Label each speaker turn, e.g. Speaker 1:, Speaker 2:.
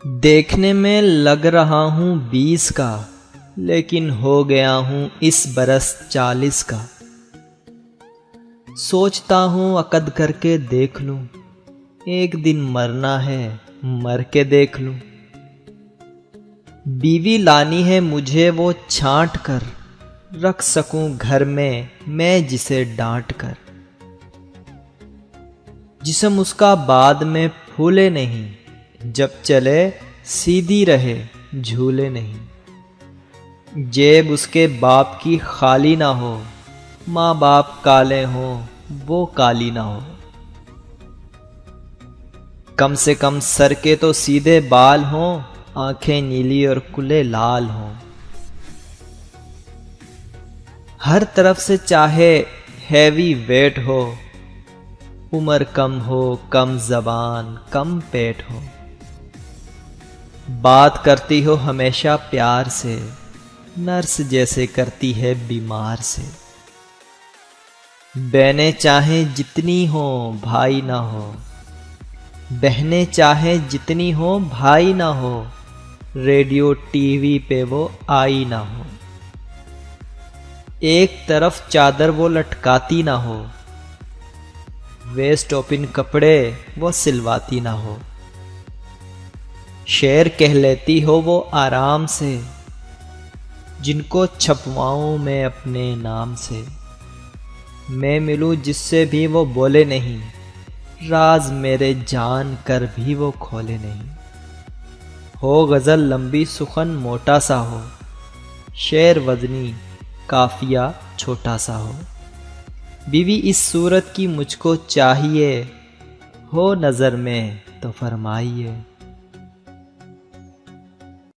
Speaker 1: دیکھنے میں لگ رہا ہوں 20 کا، لیکن ہو گیا ہوں اس برس 40 کا۔ سوچتا ہوں عقد کر کے دیکھ لوں، ایک دن مرنا ہے مر کے دیکھ لوں۔ بیوی لانی ہے مجھے وہ چھانٹ کر، رکھ سکوں گھر میں جسے ڈانٹ کر۔ جسم اس کا بعد میں پھولے نہیں، جب چلے سیدھی رہے جھولے نہیں۔ جیب اس کے باپ کی خالی نہ ہو، ماں باپ کالے ہوں وہ کالی نہ ہو۔ کم سے کم سر کے تو سیدھے بال ہوں، آنکھیں نیلی اور کلے لال ہوں۔ ہر طرف سے چاہے ہیوی ویٹ ہو، عمر کم ہو کم زبان کم پیٹ ہو۔ بات کرتی ہو ہمیشہ پیار سے، نرس جیسے کرتی ہے بیمار سے۔ بہنیں چاہیں جتنی ہوں بھائی نہ ہو، بہنیں چاہیں جتنی ہوں بھائی نہ ہو۔ ریڈیو ٹی وی پہ وہ آئی نہ ہو، ایک طرف چادر وہ لٹکاتی نہ ہو۔ ویسٹ اوپن کپڑے وہ سلواتی نہ ہو۔ شعر کہہ لیتی ہو وہ آرام سے، جن کو چھپواؤں میں اپنے نام سے۔ میں ملوں جس سے بھی وہ بولے نہیں، راز میرے جان کر بھی وہ کھولے نہیں۔ ہو غزل لمبی سخن موٹا سا ہو، شعر وزنی قافیہ چھوٹا سا ہو۔ بیوی اس صورت کی مجھ کو چاہیے، ہو نظر میں تو فرمائیے۔